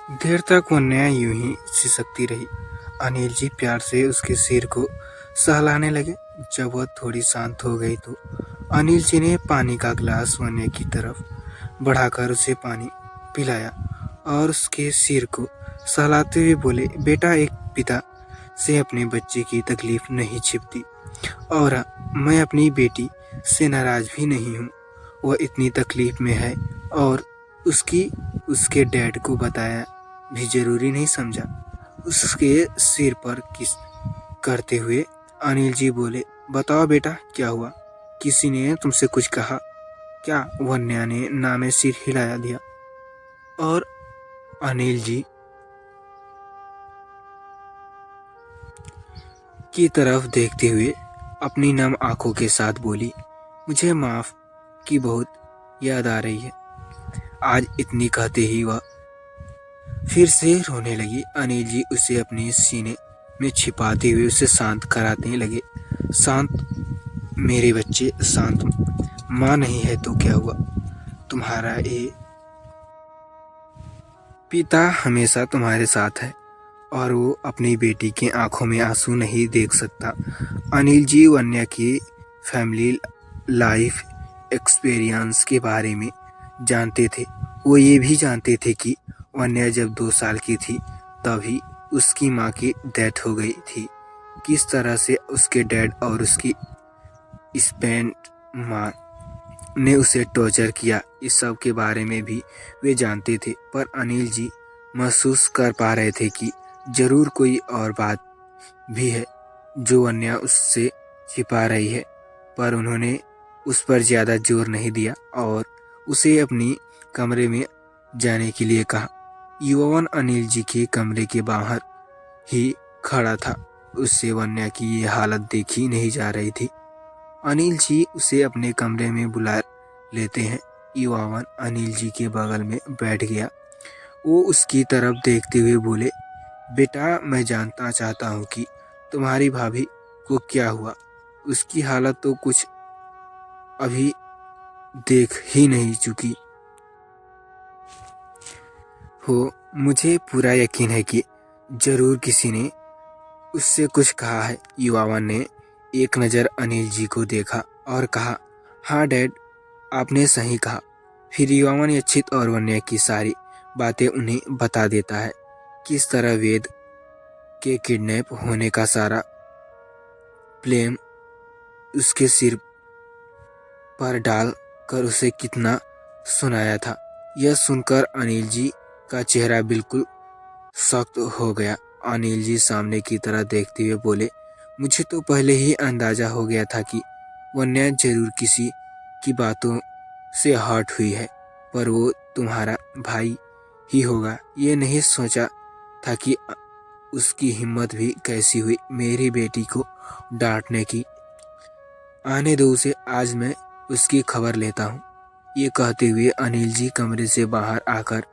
देर तक वो न्याय यूं ही सिसकती रही। अनिल जी प्यार से उसके सिर को सहलाने लगे। जब वह थोड़ी शांत हो गई तो अनिल जी ने पानी का गिलास वन्य की तरफ बढ़ाकर उसे पानी पिलाया और उसके सिर को सहलाते हुए बोले, बेटा, एक पिता से अपने बच्चे की तकलीफ नहीं छिपती और मैं अपनी बेटी से नाराज भी नहीं हूँ। वह इतनी तकलीफ में है और उसके डैड को बताया भी जरूरी नहीं समझा। उसके सिर पर किस करते हुए अनिल जी बोले, बताओ बेटा, क्या हुआ? किसी ने तुमसे कुछ कहा क्या? वन्या ने ना में सिर हिला दिया और अनिल जी की तरफ देखते हुए अपनी नम आंखों के साथ बोली, मुझे माफ की बहुत याद आ रही है। आज इतनी कहते ही वह फिर से रोने लगी। अनिल जी उसे अपने सीने में छिपाते हुए उसे शांत कराने लगे। शांत मेरे बच्चे, शांत। माँ नहीं है तो क्या हुआ? तुम्हारा ये पिता हमेशा तुम्हारे साथ है और वो अपनी बेटी की आंखों में आंसू नहीं देख सकता। अनिल जी वन्या की फैमिली लाइफ एक्सपीरियंस के बारे में जानते थे। वो ये भी जानते थे कि वन्या जब 2 साल की थी तभी उसकी माँ की डेथ हो गई थी। किस तरह से उसके डैड और उसकी स्पेंट माँ ने उसे टॉर्चर किया, इस सब के बारे में भी वे जानते थे। पर अनिल जी महसूस कर पा रहे थे कि जरूर कोई और बात भी है जो वन्या उससे छिपा रही है। पर उन्होंने उस पर ज़्यादा जोर नहीं दिया और उसे अपनी कमरे में जाने के लिए कहा। युवावन अनिल जी के कमरे के बाहर ही खड़ा था। उससे वन्या की ये हालत देखी नहीं जा रही थी। अनिल जी उसे अपने कमरे में बुला लेते हैं। युवावन अनिल जी के बगल में बैठ गया। वो उसकी तरफ देखते हुए बोले, बेटा, मैं जानना चाहता हूँ कि तुम्हारी भाभी को क्या हुआ। उसकी हालत तो कुछ अभी देख ही नहीं चुकी हो। मुझे पूरा यकीन है कि जरूर किसी ने उससे कुछ कहा है। युवावन ने एक नज़र अनिल जी को देखा और कहा, हाँ डैड, आपने सही कहा। फिर युवावन यच्छित और वन्या की सारी बातें उन्हें बता देता है। किस तरह वेद के किडनैप होने का सारा ब्लेम उसके सिर पर डाल कर उसे कितना सुनाया था। यह सुनकर अनिल जी का चेहरा बिल्कुल सख्त हो गया। अनिल जी सामने की तरह देखते हुए बोले, मुझे तो पहले ही अंदाजा हो गया था कि वन्या जरूर किसी की बातों से हर्ट हुई है, पर वो तुम्हारा भाई ही होगा। ये नहीं सोचा था कि उसकी हिम्मत भी कैसी हुई मेरी बेटी को डांटने की। आने दो उसे, आज मैं उसकी खबर लेता हूँ। ये कहते हुए अनिल जी कमरे से बाहर आकर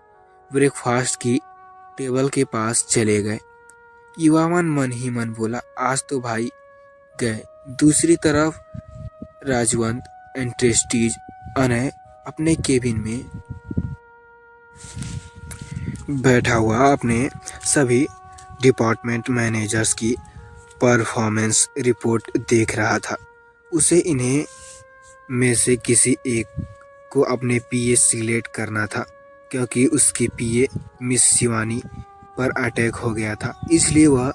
ब्रेकफास्ट की टेबल के पास चले गए। युवावन मन ही मन बोला, आज तो भाई गए। दूसरी तरफ राजवंत एंट्रेस्टीज अनय अपने केबिन में बैठा हुआ अपने सभी डिपार्टमेंट मैनेजर्स की परफॉर्मेंस रिपोर्ट देख रहा था। उसे इन्हें में से किसी एक को अपने पीए सिलेक्ट करना था, क्योंकि उसकी पीए मिस शिवानी पर अटैक हो गया था, इसलिए वह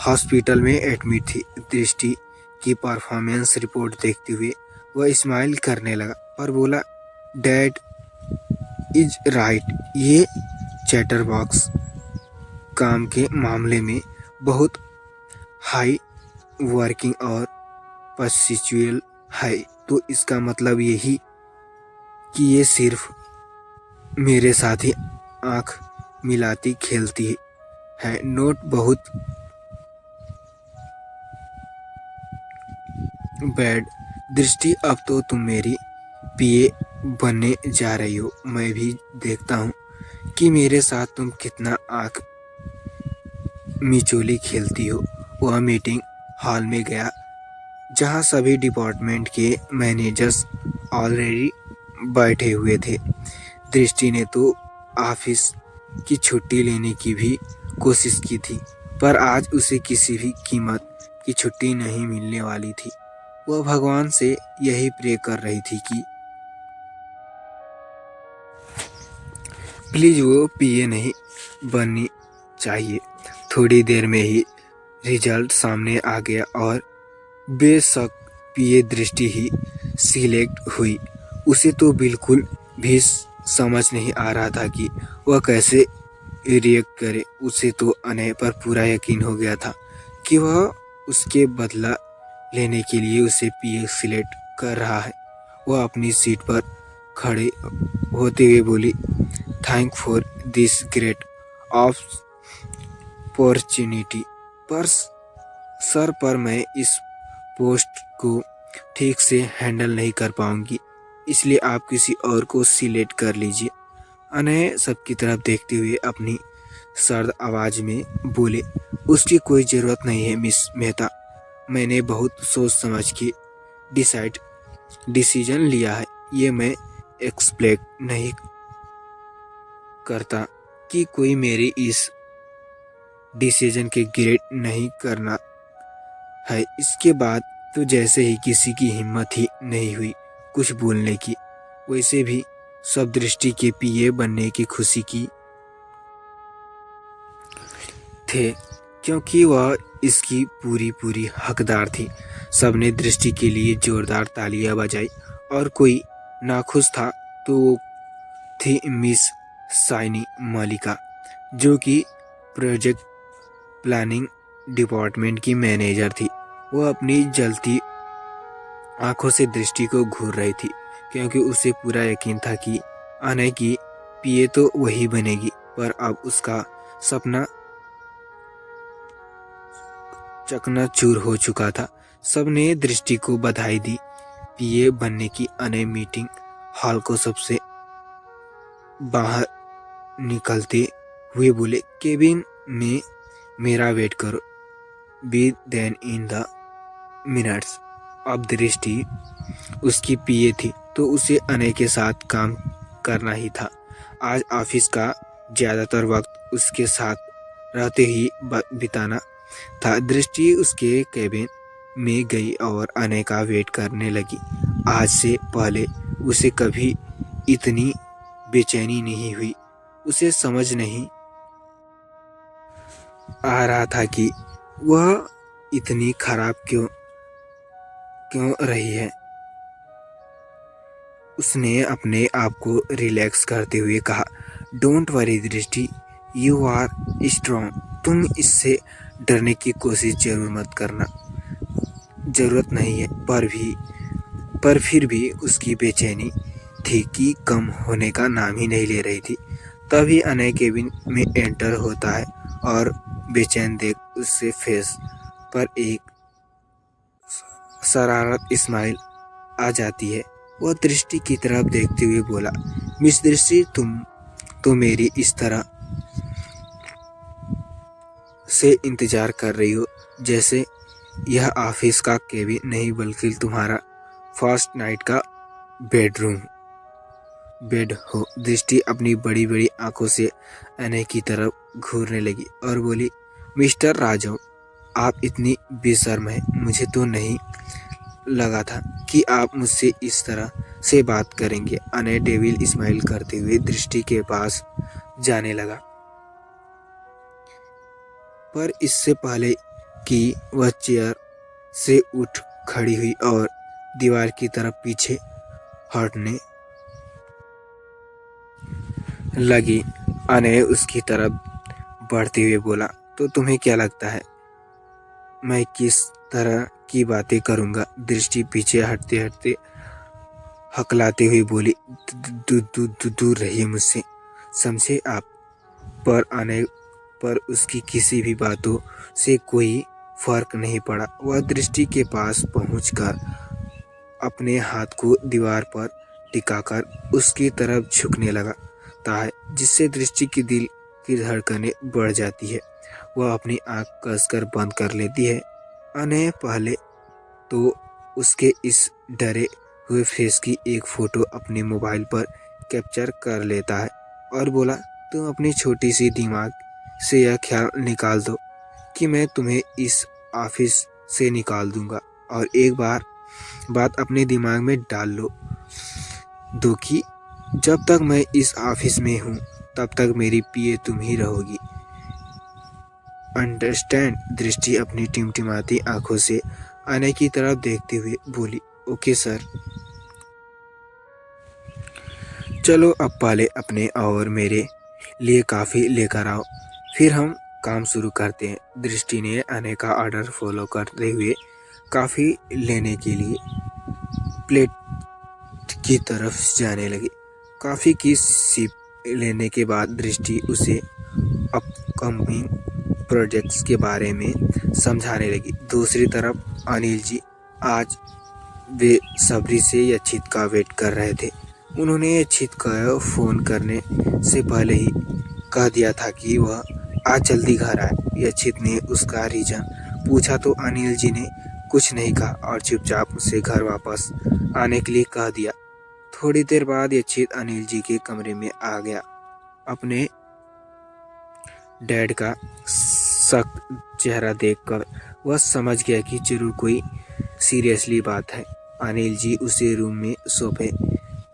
हॉस्पिटल में एडमिट थी। दृष्टि की परफॉर्मेंस रिपोर्ट देखते हुए वह स्माइल करने लगा पर बोला, डैड इज राइट, ये चैटरबॉक्स काम के मामले में बहुत हाई वर्किंग और पर्सिचुअल है। तो इसका मतलब यही कि ये सिर्फ मेरे साथ ही आंख मिलाती खेलती है। नोट बहुत बैड दृष्टि, अब तो तुम मेरी पीए बनने जा रही हो। मैं भी देखता हूँ कि मेरे साथ तुम कितना आंख मिचोली खेलती हो। वह मीटिंग हॉल में गया जहाँ सभी डिपार्टमेंट के मैनेजर्स ऑलरेडी बैठे हुए थे। दृष्टि ने तो ऑफिस की छुट्टी लेने की भी कोशिश की थी, पर आज उसे किसी भी कीमत की छुट्टी नहीं मिलने वाली थी। वह भगवान से यही प्रे कर रही थी कि प्लीज वो पीए नहीं बननी चाहिए। थोड़ी देर में ही रिजल्ट सामने आ गया और बेशक पीए दृष्टि ही सिलेक्ट हुई। उसे तो बिल्कुल भी समझ नहीं आ रहा था कि वह कैसे रिएक्ट करे। उसे तो अनय पर पूरा यकीन हो गया था कि वह उसके बदला लेने के लिए उसे पीए सिलेक्ट कर रहा है। वह अपनी सीट पर खड़े होते हुए बोली, thank for this great opportunity, पर सर पर मैं इस पोस्ट को ठीक से हैंडल नहीं कर पाऊंगी, इसलिए आप किसी और को सिलेक्ट कर लीजिए। अनय सबकी तरफ देखते हुए अपनी सर्द आवाज में बोले, उसकी कोई ज़रूरत नहीं है मिस मेहता। मैंने बहुत सोच समझ के डिसीजन लिया है। ये मैं एक्सप्लेन नहीं करता कि कोई मेरी इस डिसीजन के ग्रेड नहीं करना है। इसके बाद तो जैसे ही किसी की हिम्मत ही नहीं हुई कुछ बोलने की, वैसे भी सब दृष्टि के पीए बनने की खुशी की थे, क्योंकि वह इसकी पूरी हकदार थी। सबने दृष्टि के लिए जोरदार तालियां बजाई और कोई नाखुश था तो वो थी मिस साइनी मलिका, जो कि प्रोजेक्ट प्लानिंग डिपार्टमेंट की मैनेजर थी। वह अपनी जलती आंखों से दृष्टि को घूर रही थी, क्योंकि उसे पूरा यकीन था कि अनय की पीए तो वही बनेगी। पर अब उसका सपना चकनाचूर हो चुका था। सबने दृष्टि को बधाई दी पीए बनने की। अनय मीटिंग हॉल को सबसे बाहर निकलते हुए बोले, केबिन में मेरा वेट करो, be then in the minutes. अब दृष्टि उसकी पीए थी तो उसे अनय के साथ काम करना ही था। आज ऑफिस का ज्यादातर वक्त उसके साथ रहते ही बिताना था। दृष्टि उसके केबिन में गई और अनय का वेट करने लगी। आज से पहले उसे कभी इतनी बेचैनी नहीं हुई। उसे समझ नहीं आ रहा था कि वह इतनी खराब क्यों रही है। उसने अपने आप को रिलैक्स करते हुए कहा, डोंट वरी दृष्टि, यू आर स्ट्रॉन्ग। तुम इससे डरने की कोशिश जरूर मत करना, जरूरत नहीं है। पर फिर भी उसकी बेचैनी थी कि कम होने का नाम ही नहीं ले रही थी। तभी अनय केबिन में एंटर होता है और बेचैन देख उससे फेस पर एक शरारत स्माइल आ जाती है। वह दृष्टि की तरफ देखते हुए बोला, मिस दृष्टि, तुम तो मेरी इस तरह से इंतजार कर रही हो जैसे यह ऑफिस का केबिन नहीं बल्कि तुम्हारा फर्स्ट नाइट का बेड हो। दृष्टि अपनी बड़ी आंखों से अनय की तरफ घूरने लगी और बोली, मिस्टर राजू, आप इतनी बेशर्म हैं। मुझे तो नहीं लगा था कि आप मुझसे इस तरह से बात करेंगे। अनय डेविल स्माइल करते हुए दृष्टि के पास जाने लगा, पर इससे पहले कि वह चेयर से उठ खड़ी हुई और दीवार की तरफ पीछे हटने लगी, अनय उसकी तरफ बढ़ते हुए बोला, तो तुम्हें क्या लगता है मैं किस तरह की बातें करूंगा? दृष्टि पीछे हटते हटते हकलाते हुए बोली, दूर रहिए मुझसे, समझे आप? पर अनय पर उसकी किसी भी बातों से कोई फर्क नहीं पड़ा। वह दृष्टि के पास पहुंचकर अपने हाथ को दीवार पर टिकाकर उसकी तरफ झुकने लगा है, जिससे दृष्टि की दिल की धड़कनें बढ़ जाती है। वह अपनी आंख कसकर बंद कर लेती है। अनय पहले तो उसके इस डरे हुए फेस की एक फोटो अपने मोबाइल पर कैप्चर कर लेता है और बोला, तुम अपनी छोटी सी दिमाग से यह ख्याल निकाल दो कि मैं तुम्हें इस ऑफिस से निकाल दूंगा, और एक बात अपने दिमाग में डाल लो दो कि जब तक मैं इस ऑफिस में हूँ तब तक मेरी पीए तुम ही रहोगी। अंडरस्टैंड? दृष्टि अपनी टिमटिमाती आंखों से आने की तरफ देखते हुए बोली, ओके सर। चलो अब पहले अपने और मेरे लिए काफ़ी लेकर आओ, फिर हम काम शुरू करते हैं। दृष्टि ने आने का ऑर्डर फॉलो करते हुए काफ़ी लेने के लिए प्लेट की तरफ जाने लगी। काफ़ी की सिप लेने के बाद दृष्टि उसे अपकमिंग प्रोजेक्ट्स के बारे में समझाने लगी। दूसरी तरफ अनिल जी आज बेसब्री से यचित का वेट कर रहे थे। उन्होंने यचित का फ़ोन करने से पहले ही कह दिया था कि वह आज जल्दी घर आए। यचित ने उसका रीज़न पूछा तो अनिल जी ने कुछ नहीं कहा और चुपचाप उसे घर वापस आने के लिए कह दिया। थोड़ी देर बाद यचित अनिल जी के कमरे में आ गया। अपने डैड का सख्त चेहरा देखकर वह समझ गया कि जरूर कोई सीरियसली बात है। अनिल जी उसे रूम में सोफे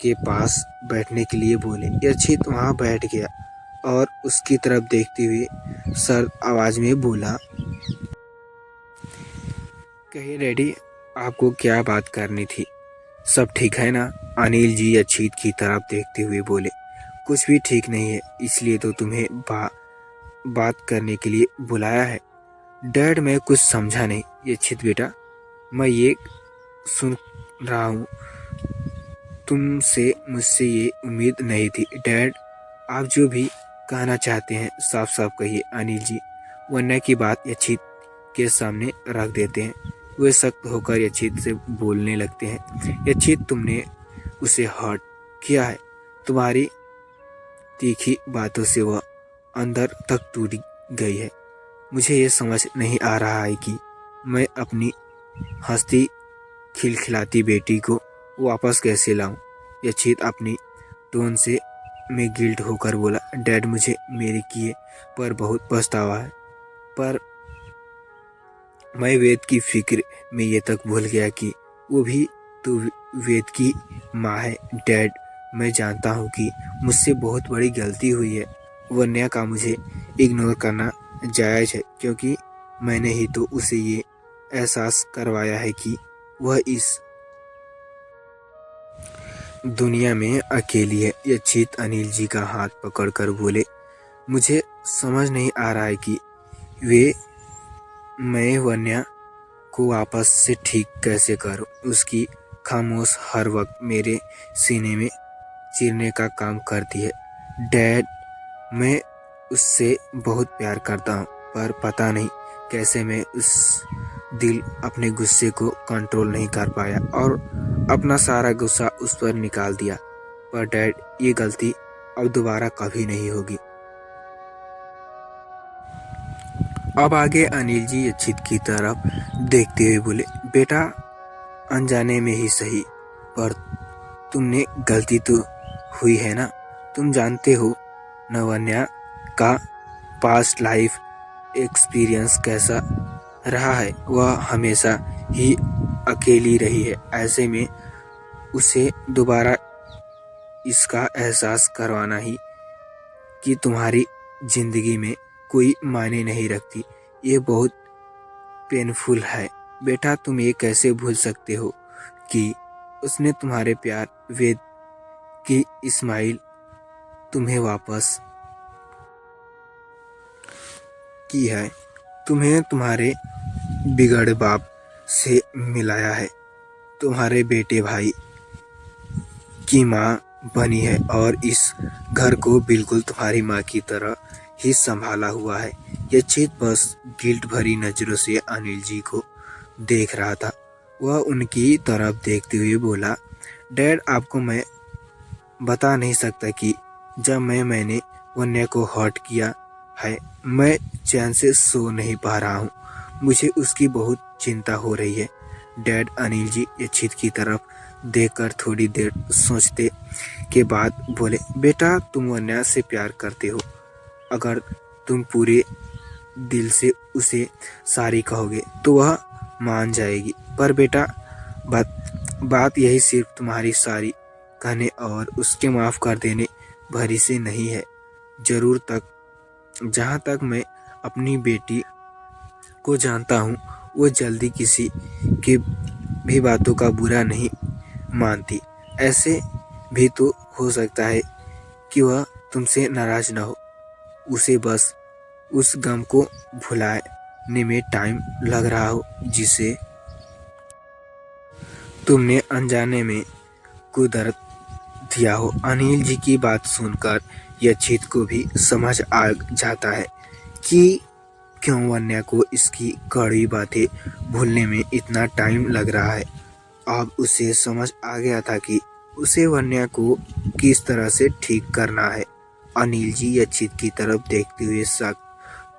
के पास बैठने के लिए बोले। यचित वहां बैठ गया और उसकी तरफ देखते हुए सर्द आवाज में बोला, कहिए डैडी, आपको क्या बात करनी थी? सब ठीक है ना? अनिल जी यचित की तरफ देखते हुए बोले, कुछ भी ठीक नहीं है, इसलिए तो तुम्हें बात करने के लिए बुलाया है। डैड, मैं कुछ समझा नहीं। यचित बेटा, मैं ये सुन रहा हूँ, मुझसे ये उम्मीद नहीं थी। डैड, आप जो भी कहना चाहते हैं साफ साफ कहिए। अनिल जी वरना की बात यचित के सामने रख देते हैं। वे सख्त होकर यचित से बोलने लगते हैं, यचित, तुमने उसे हर्ट किया है। तुम्हारी तीखी बातों से वह अंदर तक टूट गई है। मुझे ये समझ नहीं आ रहा है कि मैं अपनी हंसती खिलखिलाती बेटी को वापस कैसे लाऊं। यचित अपनी टोन से में गिल्ट होकर बोला, डैड, मुझे मेरे किए पर बहुत पछतावा है, पर मैं वेद की फिक्र में ये तक भूल गया कि वो भी तो वेद की माँ है। डैड, मैं जानता हूँ कि मुझसे बहुत बड़ी गलती हुई है। वन्या का मुझे इग्नोर करना जायज़ है, क्योंकि मैंने ही तो उसे ये एहसास करवाया है कि वह इस दुनिया में अकेली है। यचित अनिल जी का हाथ पकड़कर बोले, मुझे समझ नहीं आ रहा है कि मैं वन्या को वापस से ठीक कैसे करूं। उसकी खामोश हर वक्त मेरे सीने में चीरने का काम करती है। डैड, मैं उससे बहुत प्यार करता हूं, पर पता नहीं कैसे मैं अपने गुस्से को कंट्रोल नहीं कर पाया और अपना सारा गुस्सा उस पर निकाल दिया। पर डैड, ये गलती अब दोबारा कभी नहीं होगी। अब आगे अनिल जी यचित की तरफ देखते हुए बोले, बेटा, अनजाने में ही सही, पर तुमने गलती तो हुई है ना? तुम जानते हो नवन्या का पास्ट लाइफ एक्सपीरियंस कैसा रहा है। वह हमेशा ही अकेली रही है। ऐसे में उसे दोबारा इसका एहसास करवाना ही कि तुम्हारी जिंदगी में कोई मायने नहीं रखती, ये बहुत पेनफुल है। बेटा, तुम ये कैसे भूल सकते हो कि उसने तुम्हारे प्यार, वेद की इस्माइल तुम्हें वापस की है, तुम्हें तुम्हारे बिगड़े बाप से मिलाया है, तुम्हारे बेटे भाई की माँ बनी है और इस घर को बिल्कुल तुम्हारी माँ की तरह ही संभाला हुआ है। यचित बस गिल्ट भरी नजरों से अनिल जी को देख रहा था। वह उनकी तरफ देखते हुए बोला, डैड, आपको मैं बता नहीं सकता कि जब मैंने वन्या को हर्ट किया है, मैं चैन से सो नहीं पा रहा हूँ। मुझे उसकी बहुत चिंता हो रही है। डैड, अनिल जी यचित की तरफ देखकर थोड़ी देर सोचते के बाद बोले, बेटा तुम वन्या से प्यार करते हो। अगर तुम पूरे दिल से उसे सारी कहोगे तो वह मान जाएगी। पर बेटा बात यही सिर्फ तुम्हारी सारी कहने और उसके माफ कर देने भरी से नहीं है। जहाँ तक मैं अपनी बेटी को जानता हूँ, वो जल्दी किसी की भी बातों का बुरा नहीं मानती। ऐसे भी तो हो सकता है कि वह तुमसे नाराज न हो, उसे बस उस गम को भुलाने में टाइम लग रहा हो जिसे तुमने अनजाने में कुदरत दिया हो। अनिल जी की बात सुनकर यक्षित को भी समझ आ जाता है कि क्यों वन्या को इसकी कड़वी बातें भूलने में इतना टाइम लग रहा है। अब उसे समझ आ गया था कि उसे वन्या को किस तरह से ठीक करना है। अनिल जी यक्षित की तरफ देखते हुए सख्त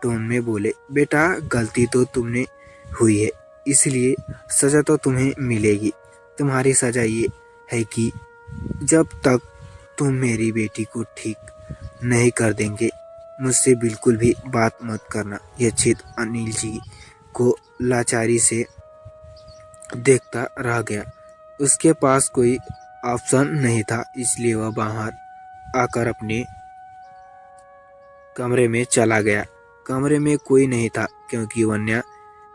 टोन में बोले, बेटा गलती तो तुमने हुई है, इसलिए सजा तो तुम्हें मिलेगी। तुम्हारी सजा ये है कि जब तक तुम मेरी बेटी को ठीक नहीं कर देंगे, मुझसे बिल्कुल भी बात मत करना। यक्षित अनिल जी को लाचारी से देखता रह गया। उसके पास कोई ऑप्शन नहीं था, इसलिए वह बाहर आकर अपने कमरे में चला गया। कमरे में कोई नहीं था क्योंकि वन्या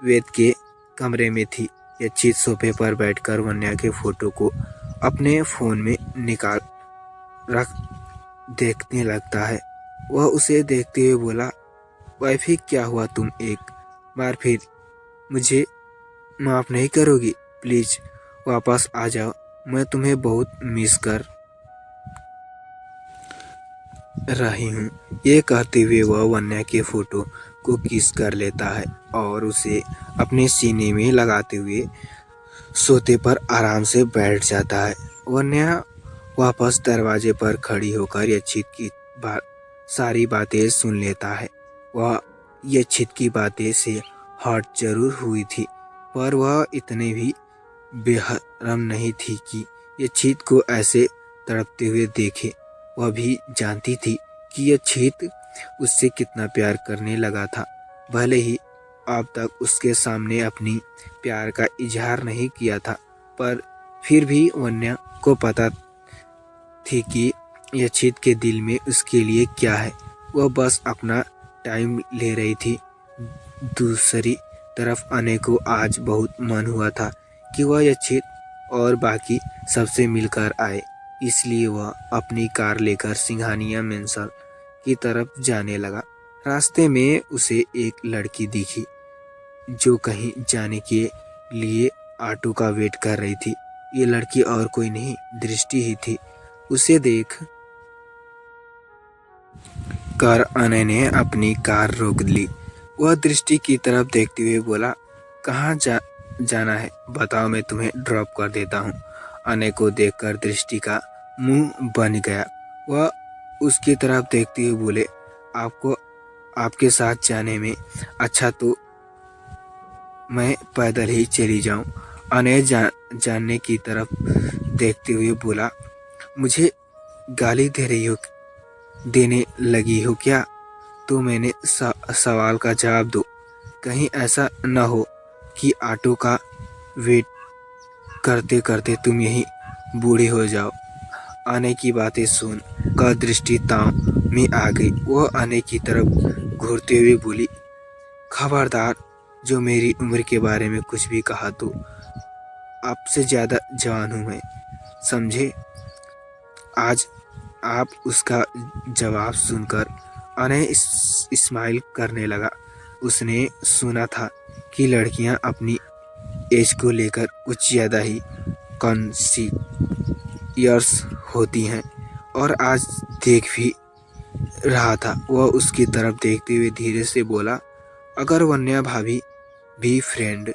वेद के कमरे में थी। यक्षित सोफे पर बैठकर वन्या के फोटो को अपने फोन में निकाल रख देखने लगता है। वह उसे देखते हुए बोला, वाइफी क्या हुआ, तुम एक बार फिर मुझे माफ नहीं करोगी? प्लीज वापस आ जाओ, मैं तुम्हें बहुत मिस कर रही हूँ। ये कहते हुए वह वन्या के फोटो को किस कर लेता है और उसे अपने सीने में लगाते हुए सोते पर आराम से बैठ जाता है। वन्या वापस दरवाजे पर खड़ी होकर यक्षित की सारी बातें सुन लेता है। वह यक्षित की बातें से हर्ट जरूर हुई थी, पर वह इतने भी बेहरम नहीं थी कि यक्षित को ऐसे तड़पते हुए देखे। वह भी जानती थी कि यक्षित उससे कितना प्यार करने लगा था। भले ही अब तक उसके सामने अपनी प्यार का इजहार नहीं किया था, पर फिर भी वन्या को पता थी कि यक्षित के दिल में उसके लिए क्या है। वह बस अपना टाइम ले रही थी। दूसरी तरफ अने को आज बहुत मन हुआ था कि वह यक्षित और बाकी सबसे मिलकर आए, इसलिए वह अपनी कार लेकर सिंघानिया मेंसल की तरफ जाने लगा। रास्ते में उसे एक लड़की दिखी जो कहीं जाने के लिए ऑटो का वेट कर रही थी। ये लड़की और कोई नहीं, दृष्टि ही थी। उसे देख कर अने ने अपनी कार रोक ली। वह दृष्टि की तरफ देखते हुए बोला, कहाँ जाना है बताओ, मैं तुम्हें ड्रॉप कर देता हूँ। अने को देखकर दृष्टि का मुंह बन गया। वह उसकी तरफ देखते हुए बोले, आपको आपके साथ जाने में अच्छा तो मैं पैदल ही चली जाऊं। अने जानने की तरफ देखते हुए बोला, मुझे गाली देने लगी हो क्या? तो मैंने सवाल का जवाब दो। कहीं ऐसा न हो कि ऑटो का वेट करते करते तुम यहीं बूढ़ी हो जाओ। आने की बातें सुन कर दृष्टि ताव में आ गई। वह आने की तरफ घूरते हुए बोली, खबरदार जो मेरी उम्र के बारे में कुछ भी कहा तो आपसे ज्यादा जवान हूं मैं, समझे? आज आप उसका जवाब सुनकर अने स्माइल करने लगा। उसने सुना था कि लड़कियां अपनी एज को लेकर कुछ ज्यादा ही कॉन्शियस होती हैं, और आज देख भी रहा था। वह उसकी तरफ देखते हुए धीरे से बोला, अगर वन्या भाभी भी फ्रेंड।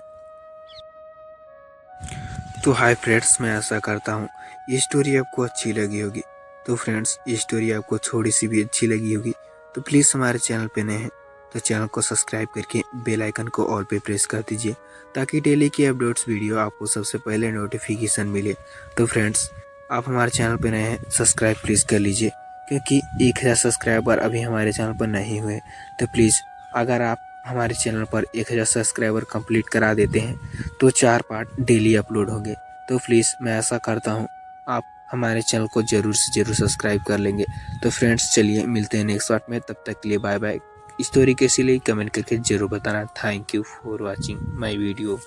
तो हाय फ्रेंड्स, मैं आशा करता हूँ ये स्टोरी आपको अच्छी लगी होगी। तो फ्रेंड्स, ये स्टोरी आपको थोड़ी सी भी अच्छी लगी होगी तो प्लीज़ हमारे चैनल पे नए हैं तो चैनल को सब्सक्राइब करके बेल आइकन को ऑल पे प्रेस कर दीजिए, ताकि डेली की अपडेट्स वीडियो आपको सबसे पहले नोटिफिकेशन मिले। तो फ्रेंड्स, आप हमारे चैनल पर नए हैं सब्सक्राइब प्लीज़ कर लीजिए, क्योंकि 1000 सब्सक्राइबर अभी हमारे चैनल पर नहीं हुए। तो प्लीज़ अगर आप हमारे चैनल पर 1000 सब्सक्राइबर कंप्लीट करा देते हैं तो 4 पार्ट डेली अपलोड होंगे। तो प्लीज़ मैं ऐसा करता हूँ, आप हमारे चैनल को ज़रूर से ज़रूर सब्सक्राइब कर लेंगे। तो फ्रेंड्स चलिए मिलते हैं नेक्स्ट पार्ट में, तब तक के लिए बाय बाय। स्टोरी कैसी लगी कमेंट करके ज़रूर बताना। Thank you for watching my video.